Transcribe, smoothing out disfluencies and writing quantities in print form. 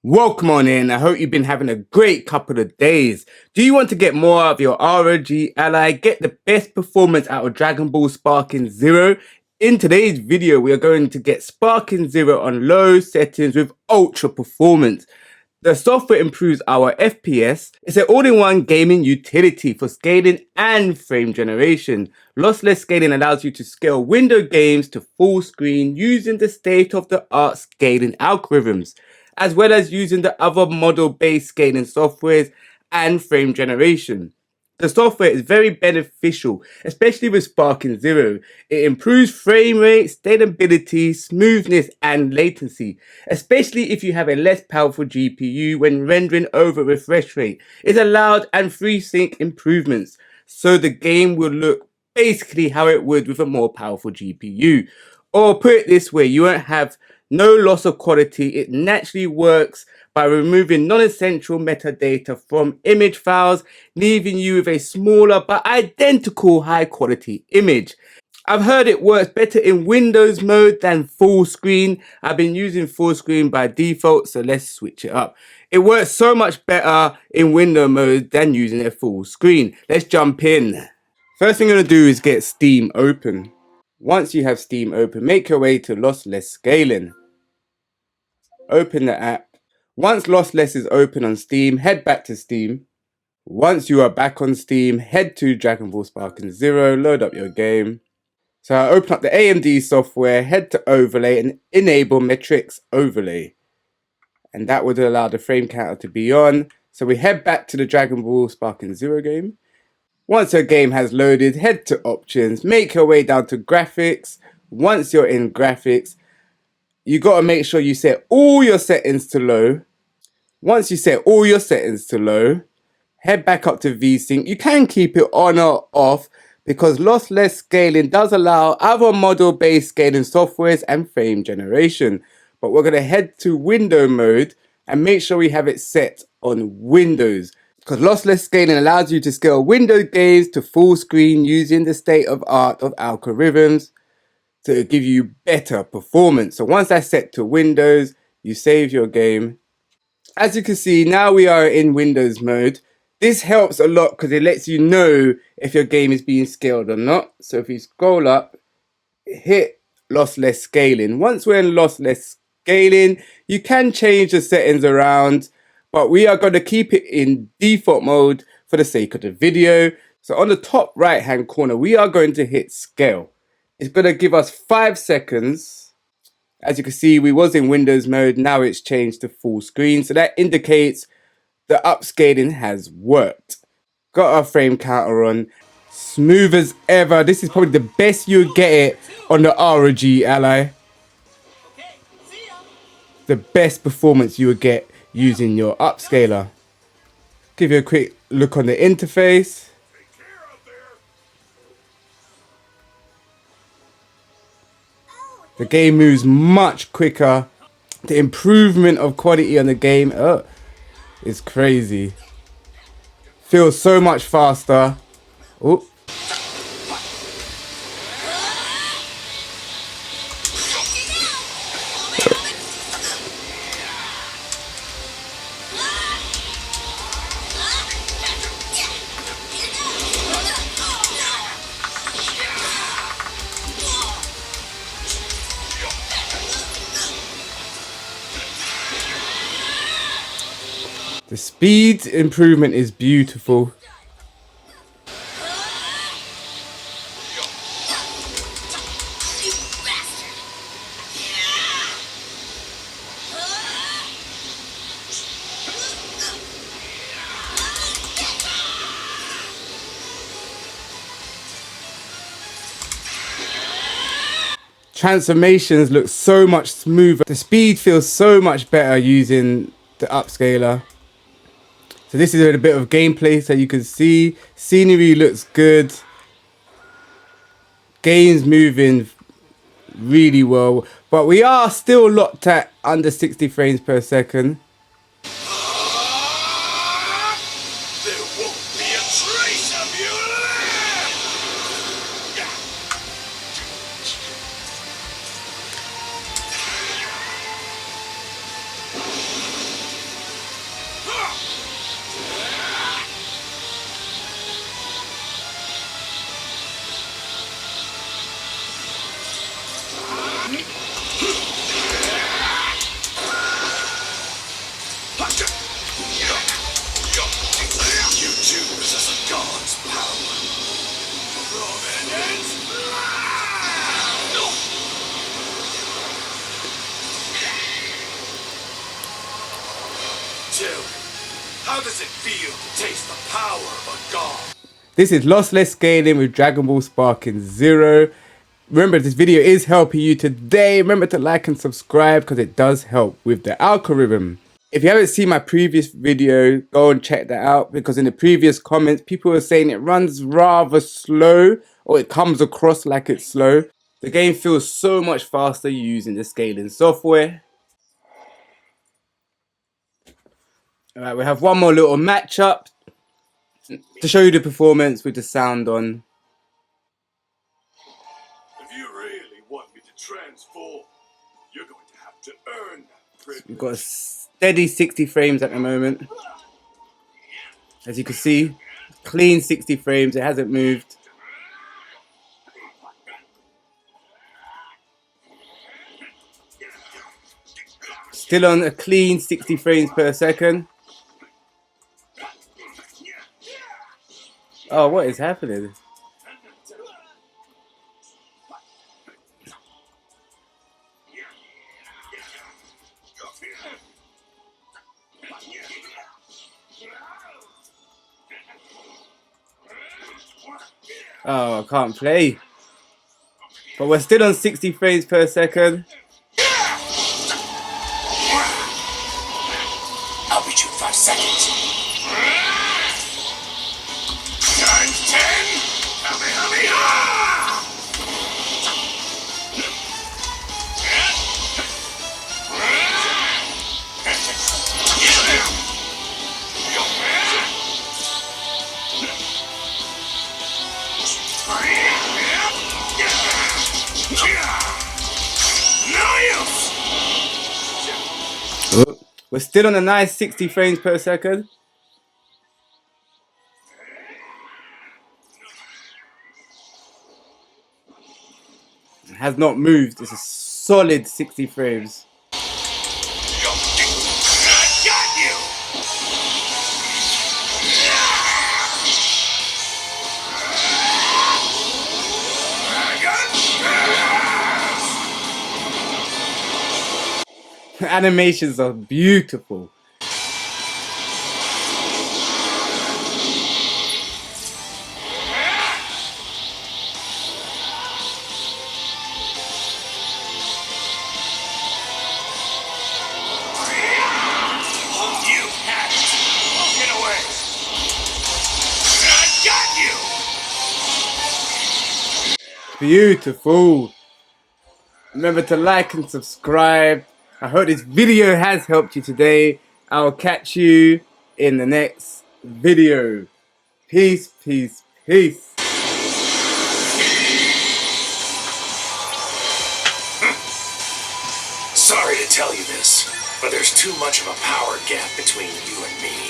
Welcome on in. I hope you've been having a great couple of days. Do you want to get more out of your ROG Ally? Get the best performance out of Dragon Ball Sparking Zero? In today's video, we are going to get Sparking Zero on low settings with ultra performance. The software improves our FPS. It's an all-in-one gaming utility for scaling and frame generation. Lossless scaling allows you to scale window games to full screen using the state-of-the-art scaling algorithms, as well as using the other model-based scaling softwares and frame generation. The software is very beneficial, especially with Sparking Zero. It improves frame rate, stability, smoothness, and latency, especially if you have a less powerful GPU when rendering over refresh rate. It allowed and FreeSync improvements, so the game will look basically how it would with a more powerful GPU. Or put it this way, you won't have no loss of quality. It naturally works by removing non-essential metadata from image files, leaving you with a smaller but identical high quality image. I've heard it works better in Windows mode than full screen. I've been using full screen by default, so let's switch it up. It works so much better in window mode than using a full screen. Let's jump in. First thing I'm going to do is get Steam open. Once you have Steam open, make your way to Lossless Scaling. Open the app. Once Lossless is open on Steam, head back to Steam. Once you are back on Steam, head to Dragon Ball Sparking Zero, load up your game. So I open up the AMD software, head to Overlay and enable Metrics Overlay. And that would allow the frame counter to be on. So we head back to the Dragon Ball Sparking Zero game. Once your game has loaded, head to Options, make your way down to Graphics. Once you're in Graphics, you got to make sure you set all your settings to low. Once you set all your settings to low, head back up to VSync. You can keep it on or off because lossless scaling does allow other model-based scaling softwares and frame generation. But we're going to head to window mode and make sure we have it set on Windows, because lossless scaling allows you to scale window games to full screen using the state-of-the-art of algorithms to give you better performance. So once that's set to Windows, you save your game. As you can see, now we are in Windows mode. This helps a lot because it lets you know if your game is being scaled or not. So if you scroll up, hit lossless scaling. Once we're in lossless scaling, you can change the settings around, but we are going to keep it in default mode for the sake of the video. So on the top right hand corner, we are going to hit scale. It's going to give us 5 seconds. As you can see, we was in Windows mode. Now it's changed to full screen. So that indicates the upscaling has worked. Got our frame counter on. Smooth as ever. This is probably the best you get it on the ROG Ally. The best performance you would get using your upscaler. Give you a quick look on the interface. The game moves much quicker. The improvement of quality on the game is crazy. Feels so much faster. Oh. The speed improvement is beautiful. Transformations look so much smoother. The speed feels so much better using the upscaler. So this is a bit of gameplay so you can see. Scenery looks good. Game's moving really well. But we are still locked at under 60 frames per second. There won't be a trace of you left! Tell me, how does it feel to taste the power of a god? This is lossless scaling with Dragon Ball Sparking Zero. Remember, this video is helping you today. Remember to like and subscribe because it does help with the algorithm. If you haven't seen my previous video, go and check that out because in the previous comments, people were saying it runs rather slow or it comes across like it's slow. The game feels so much faster using the scaling software. Alright, we have one more little matchup to show you the performance with the sound on. If you really want me to transform, you're going to have to earn that privilege. We've got a steady 60 frames at the moment. As you can see, clean 60 frames, it hasn't moved. Still on a clean 60 frames per second. Oh, what is happening? Oh, I can't play. But we're still on 60 frames per second. I'll beat you in 5 seconds. Times 10. Kamehameha! We're still on a nice 60 frames per second. It has not moved. It's a solid 60 frames. I got you! Animations are beautiful. Beautiful. Remember to like and subscribe. I hope this video has helped you today. I'll catch you in the next video. Peace, peace, peace. Sorry to tell you this, but there's too much of a power gap between you and me.